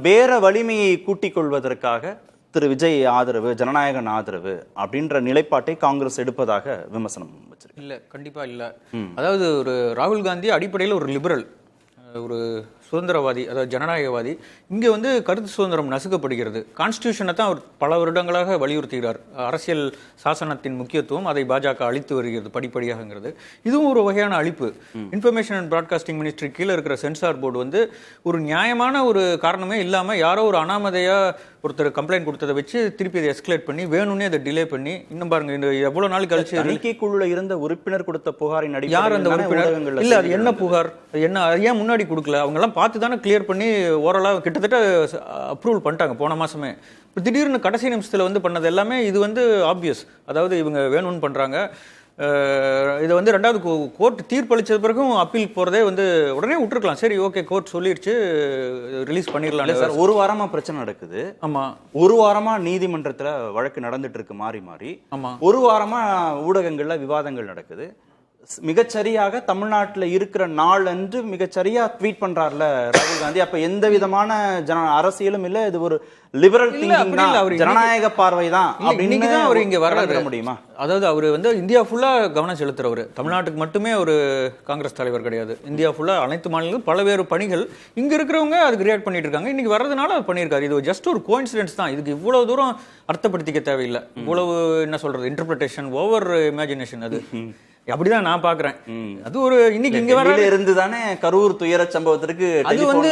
வேற வலிமையை கூட்டிக் கொள்வதற்காக திரு விஜய் ஆதரவு, ஜனநாயகன் ஆதரவு அப்படின்ற நிலைப்பாட்டை காங்கிரஸ் எடுப்பதாக விமர்சனம் வச்சிருக்கு. இல்ல, கண்டிப்பா இல்ல. அதாவது ஒரு ராகுல் காந்தி அடிப்படையில் ஒரு லிபரல், ஒரு சுதந்திரவாதி, அதாவது ஜனநாயகவாதி. இங்கே வந்து கருத்து சுதந்திரம் நசுக்கப்படுகிறது. கான்ஸ்டியூஷனை தான் அவர் பல வருடங்களாக வலியுறுத்துகிறார். அரசியல் சாசனத்தின் முக்கியத்துவம் அதை பாஜக அழித்து வருகிறது படிப்படியாகங்கிறது. இதுவும் ஒரு வகையான அழிப்பு. இன்ஃபர்மேஷன் அண்ட் பிராட்காஸ்டிங் மினிஸ்ட்ரி கீழே இருக்கிற சென்சார் போர்டு வந்து ஒரு நியாயமான ஒரு காரணமே இல்லாமல் யாரோ ஒரு அனாமதையாக ஒருத்தர் கம்ப்ளைண்ட் கொடுத்ததை வச்சு திருப்பி அதை எஸ்கலேட் பண்ணி வேணும்னே அதை டிலே பண்ணி இன்னும் பாருங்க இந்த எவ்வளவு நாள் கழிச்சு தணிக்கை குழுல இருந்த உறுப்பினர் கொடுத்த புகாரின் அடிப்படையில் யார் அந்த உறுப்பினர்? இல்ல, அது என்ன புகார், என்ன ஏன் முன்னாடி கொடுக்கல? அவங்க எல்லாம் பார்த்து தானே கிளியர் பண்ணி ஓரளவு கிட்டத்தட்ட அப்ரூவல் பண்ணிட்டாங்க போன மாசமே. திடீர்னு கடைசி நிமிஷத்துல வந்து பண்ணது எல்லாமே இது வந்து ஆப்வியஸ். அதாவது இவங்க வேணும்னு பண்றாங்க. இதை வந்து ரெண்டாவது கோர்ட் தீர்ப்பளிச்ச பிறகும் அப்பீல் போறதே வந்து உடனே விட்டுருக்கலாம். சரி, ஓகே, கோர்ட் சொல்லிடுச்சு, ரிலீஸ் பண்ணிடலாம் சார். ஒரு வாரமா பிரச்சனை நடக்குது. ஆமா, ஒரு வாரமா நீதிமன்றத்துல வழக்கு நடந்துட்டு இருக்கு மாறி மாறி. ஆமா, ஒரு வாரமா ஊடகங்கள்ல விவாதங்கள் நடக்குது. மிகச்சரியாக தமிழ்நாட்டில் இருக்கிற நாள் அன்று மிகச்சரியா ட்வீட் பண்றாருல ராகுல் காந்தி. அப்ப எந்த விதமான அரசியலும் இல்ல, இது ஒரு லிபரல் திங்கிங் தான், ஜனநாயக பார்வை தான். இன்னைக்கு தான் அவர் இங்க வர முடியுமா? அதாவது அவர் வந்து இந்தியா ஃபுல்லா கவனம் செலுத்துறவர். தமிழ்நாட்டுக்கு மட்டுமே ஒரு காங்கிரஸ் தலைவர் கிடையாது. இந்தியா ஃபுல்லா அனைத்து மாநிலங்களும் பல்வேறு பணிகள் இங்க இருக்கிறவங்க அதுக்கு ரியாக்ட் பண்ணிட்டு இருக்காங்க. இன்னைக்கு வர்றதுனால அவர் பண்ணியிருக்காரு. இது ஜஸ்ட் ஒரு கோஇன்சிடென்ஸ் தான். இதுக்கு இவ்வளவு தூரம் அர்த்தப்படுத்திக்க தேவையில்லை. இவ்வளவு என்ன சொல்றது, இன்டர்பிரிட்டேஷன், ஓவர் இமேஜினேஷன். அது அப்படிதான் நான் பாக்குறேன். அது ஒரு இன்னைக்கு இங்க வர இருந்துதானே கரூர் துயர சம்பவத்திற்கு அது வந்து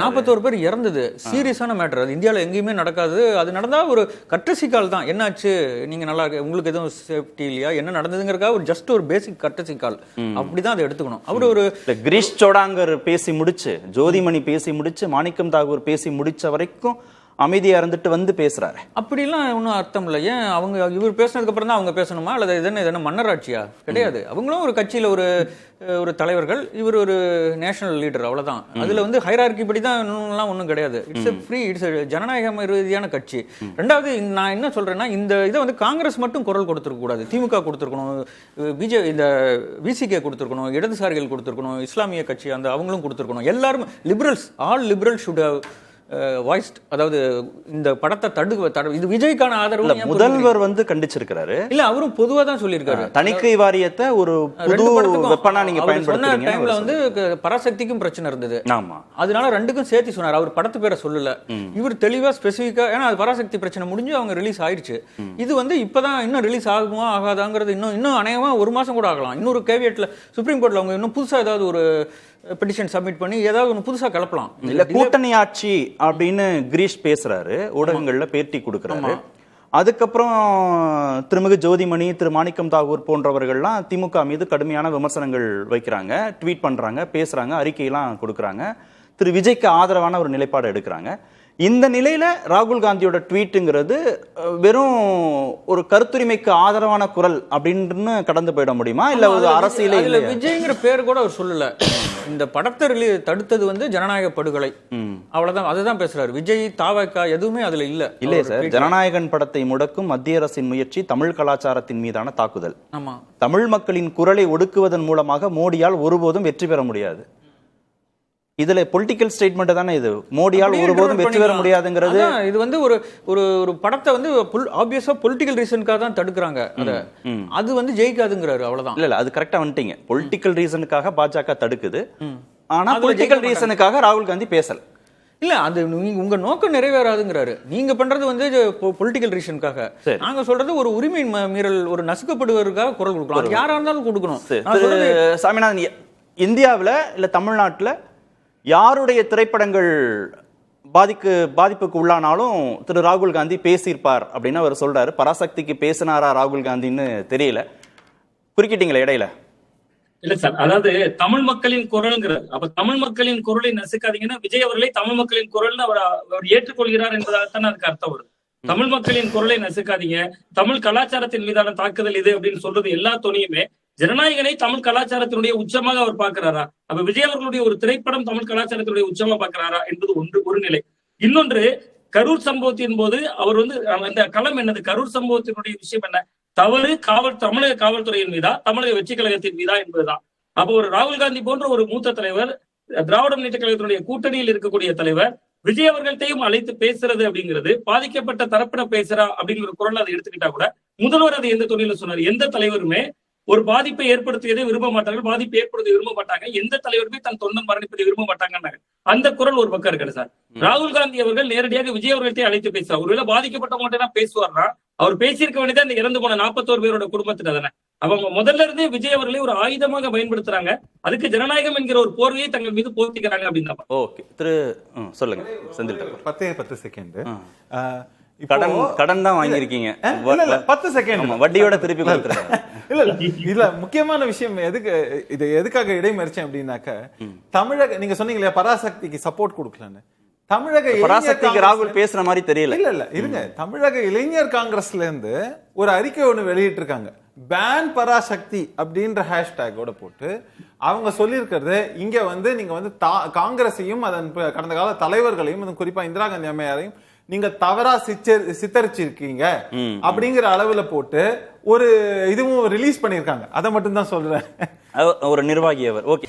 41 பேர் இறந்தது. சீரியஸான மேட்டர். அது இந்தியாவில் எங்கேயுமே நடக்காது. அது நடந்தா ஒரு கட்டசி கால் தான். என்னாச்சு, நீங்க நல்லா உங்களுக்கு எதுவும் சேஃப்டி இல்லையா, என்ன நடந்ததுங்கிறதுக்காக ஒரு ஜஸ்ட் ஒரு பேசிக் கட்டசி கால். அப்படிதான் அதை எடுத்துக்கணும். அவர் ஒரு கிரீஷ் சோடாங்கர் பேசி முடிச்சு, ஜோதிமணி பேசி முடிச்சு, மாணிக்கம் தாகூர் பேசி முடிச்ச வரைக்கும் அமைதியா இருந்துட்டு வந்து பேசுறாரு. அப்படிலாம் ஒன்றும் அர்த்தம் இல்லை. ஏன் அவங்க இவர் பேசினதுக்கு அப்புறம் தான் அவங்க பேசணுமா, அல்லது இதென்ன மன்னராட்சியா? கிடையாது. அவங்களும் ஒரு கட்சியில ஒரு தலைவர்கள், இவர் ஒரு நேஷனல் லீடர், அவ்வளவுதான். அதுல வந்து ஹைரார்கி படி தான் ஒன்றும் கிடையாது. இட்ஸ் ஃப்ரீ, இட்ஸ் ஜனநாயக ரீதியான கட்சி. ரெண்டாவது நான் என்ன சொல்றேன்னா, இந்த இதை வந்து காங்கிரஸ் மட்டும் குரல் கொடுத்துருக்க கூடாது. திமுக கொடுத்துருக்கணும், இந்த விசிகே கொடுத்துருக்கணும், இடதுசாரிகள் கொடுத்துருக்கணும், இஸ்லாமிய கட்சி அந்த அவங்களும் கொடுத்துருக்கணும். எல்லாரும் liberals, all liberal should have voiced. அதாவது இந்த படத்தை இது விஜய்க்கான ஆதரவு முதல்வர் வந்து கண்டிச்சிருக்காரு. இல்ல, அவரும் பொதுவா தான் சொல்லியிருக்காரு. தணிக்கை வாரியத்தை ஒரு புது வெப்பனா நீங்க பயன்படுத்துறீங்க. டைம்ல வந்து பராசக்திக்கும் பிரச்சனை இருந்தது. ஆமா, அதனால ரெண்டுக்கும் சேர்த்து சொன்னார். அவர் படத்து பேரை சொல்லல. இவர் தெளிவா ஸ்பெசிபிக்கா, ஏன்னா அது பராசக்தி பிரச்சனை முடிஞ்சு அவங்க ரிலீஸ் ஆயிடுச்சு. இது வந்து இப்பதான் இன்னும் ரிலீஸ் ஆகுமா ஆகாதாங்கிறது இன்னும் அநேகமா ஒரு மாசம் கூட ஆகலாம். இன்னொரு கேவியட்ல சுப்ரீம் கோர்ட்ல அவங்க இன்னும் புதுசா ஏதாவது ஒரு பெட்டிஷன் சப்மிட் பண்ணி ஏதாவது ஒன்று புதுசா கலப்பலாம். இல்ல கூட்டணி ஆட்சி அப்படின்னு கிரீஷ் பேசுறாரு, ஊடகங்கள்ல பேட்டி கொடுக்கறாரு. அதுக்கப்புறம் திருமிகு ஜோதிமணி, திரு மாணிக்கம் தாகூர் போன்றவர்கள்லாம் திமுக மீது கடுமையான விமர்சனங்கள் வைக்கிறாங்க, ட்வீட் பண்றாங்க, பேசுறாங்க, அறிக்கையெல்லாம் கொடுக்கறாங்க. திரு விஜய்க்கு ஆதரவான ஒரு நிலைப்பாடு எடுக்கிறாங்க. இந்த நிலையில ராகுல் காந்தியோட ட்வீட்டுங்கிறது வெறும் ஒரு கருத்துரிமைக்கு ஆதரவான குரல் அப்படின்னு கடந்து போயிட முடியுமா? இல்ல ஒரு அரசியலே இல்ல. விஜய்ங்கிற பேர் கூட அவர் சொல்லல. இந்த படத்தை தடுத்தது வந்து ஜனநாயக படுகொலை, அவ்வளவுதான். அதுதான் பேசுறாரு. விஜய், தாவக எதுவுமே அதுல இல்ல. இல்ல சார், ஜனநாயகன் படத்தை முடக்கும் மத்திய அரசின் முயற்சி தமிழ் கலாச்சாரத்தின் மீதான தாக்குதல். ஆமா, தமிழ் மக்களின் குரலை ஒடுக்குவதன் மூலமாக மோடியால் ஒருபோதும் வெற்றி பெற முடியாது. இதுல பொலிட்டிக்கல் ஸ்டேட்மெண்ட் தானே இது. மோடியால் ஒருபோதும் வெற்றி பெற முடியாதுங்கிறது. இது வந்து ஒரு படத்தை வந்து ஆப்வியஸா பொலிட்டிக்கல் ரீசனுக்காக தான் தடுக்கிறாங்க. அது வந்து ஜெயிக்காதுங்கிறாரு, அவ்வளவுதான். இல்ல அது கரெக்டா வந்துட்டீங்க. பொலிட்டிக்கல் ரீசனுக்காக பாஜக தடுக்குது, ஆனா பொலிட்டிக்கல் ரீசனுக்காக ராகுல் காந்தி பேசல. இல்ல, அது உங்க நோக்கம் நிறைவேறாதுங்கிறாரு. நீங்க பண்றது வந்து பொலிட்டிக்கல் ரீசனுக்காக. நாங்க சொல்றது ஒரு உரிமை மீறல், ஒரு நசுக்கப்படுவதற்காக குரல் கொடுக்கலாம். அது யாரா இருந்தாலும் கொடுக்கணும். சாமிநாதன், இந்தியாவில் இல்ல தமிழ்நாட்டுல யாருடைய திரைப்படங்கள் பாதிப்புக்கு உள்ளானாலும் திரு ராகுல் காந்தி பேசியிருப்பார் அப்படின்னு அவர் சொல்றாரு. பராசக்திக்கு பேசினாரா ராகுல் காந்தின்னு தெரியல. குறுக்கிட்டீங்களா இடையில? இல்ல சார், அதாவது தமிழ் மக்களின் குரல்ங்கிறது, அப்ப தமிழ் மக்களின் குரலை நசுக்காதீங்கன்னா விஜய் அவர்களை தமிழ் மக்களின் குரல் அவர் ஏற்றுக்கொள்கிறார் என்பதாகத்தான் அதுக்கு அர்த்தம் வரும். தமிழ் மக்களின் குரலை நசுக்காதீங்க, தமிழ் கலாச்சாரத்தின் மீதான தாக்குதல் இது அப்படின்னு சொல்றது எல்லா துணையுமே ஜனநாயகனை தமிழ் கலாச்சாரத்தினுடைய உச்சமாக அவர் பார்க்கிறாரா? அப்ப விஜய் அவர்களுடைய ஒரு திரைப்படம் தமிழ் கலாச்சாரத்தினுடைய உச்சமா பார்க்கிறாரா என்பது ஒரு நிலை. இன்னொன்று, கரூர் சம்பவத்தின் போது அவர் வந்து அந்த களம் என்னது, கரூர் சம்பவத்தினுடைய விஷயம் என்ன, தவறு தமிழக காவல்துறையின் மீதா, தமிழக வெற்றி கழகத்தின் மீதா என்பதுதான். அப்போ ஒரு ராகுல் காந்தி போன்ற ஒரு மூத்த தலைவர், திராவிட முன்னேற்ற கழகத்தினுடைய கூட்டணியில் இருக்கக்கூடிய தலைவர், விஜய் அவர்கள்ட்டையும் அழைத்து பேசுறது அப்படிங்கிறது பாதிக்கப்பட்ட தரப்பிட பேசுறா அப்படிங்கிற குரல் அதை எடுத்துக்கிட்டா கூட முதல்வர் அதை எந்த துணையில சொன்னார்? எந்த தலைவருமே ஒரு பாதிப்பை ஏற்படுத்தியதை விரும்ப மாட்டார்கள், பாதிப்பை ஏற்படுத்த விரும்ப மாட்டாங்க, எந்த தலைவருமே தன் தொண்டன் மரணிப்பதை விரும்ப மாட்டாங்கன்னாங்க. அந்த குரல் ஒரு பக்கம் இருக்காது சார். ராகுல் காந்தி அவர்கள் நேரடியாக விஜய் அவர்கள்ட்டே அழைத்து பேசுவார். ஒருவேளை பாதிக்கப்பட்டவங்கள்ட்ட பேசுவார்னா அவர் பேசியிருக்க வேண்டியது அந்த இறந்து போன 41 பேரோட குடும்பத்தினர் தானே. அவங்க முதல்ல இருந்தே விஜய் அவர்களை ஒரு ஆயுதமாக பயன்படுத்துறாங்க. அதுக்கு ஜனநாயகம் என்கிற ஒரு போர்வையை தங்கள் மீது போர்த்திக்கிறாங்க அப்படின்னு. ஓகே சொல்லுங்க செந்தில். 10 செகண்ட் கடன் தான் வாங்கியிருக்கீங்க, 10 செகண்ட் வட்டியோட திருப்பி கொடுத்துருங்க. இல்ல முக்கியமான விஷயம் எதுக்காக இடைமறிச்சேன் அப்படின்னாக்க, தமிழக நீங்க சொன்னீங்களே பராசக்திக்கு சப்போர்ட் கொடுக்கலன்னு, தமிழக பராசக்திக்கு ராகுல் பேசுற மாதிரி தெரியல. இல்ல இருங்க, தமிழக இளைஞர் காங்கிரஸ்ல இருந்து ஒரு அறிக்கை ஒண்ணு வெளியிட்டு இருக்காங்க, பேன் பராசக்தி அப்படின்ற ஹேஷ்டேக்கோட போட்டு. அவங்க சொல்லியிருக்கிறது இங்க நீங்க காங்கிரஸையும் அதன் கடந்த கால தலைவர்களையும் குறிப்பா இந்திரா காந்தி அம்மையாரையும் நீங்க தவறா சித்தரிச்சிருக்கீங்க அப்படிங்கிற அளவுல போட்டு ஒரு இதுவும் ரிலீஸ் பண்ணிருக்காங்க. அதை மட்டும் தான் சொல்றேன். ஒரு நிர்வாகி அவர். ஓகே.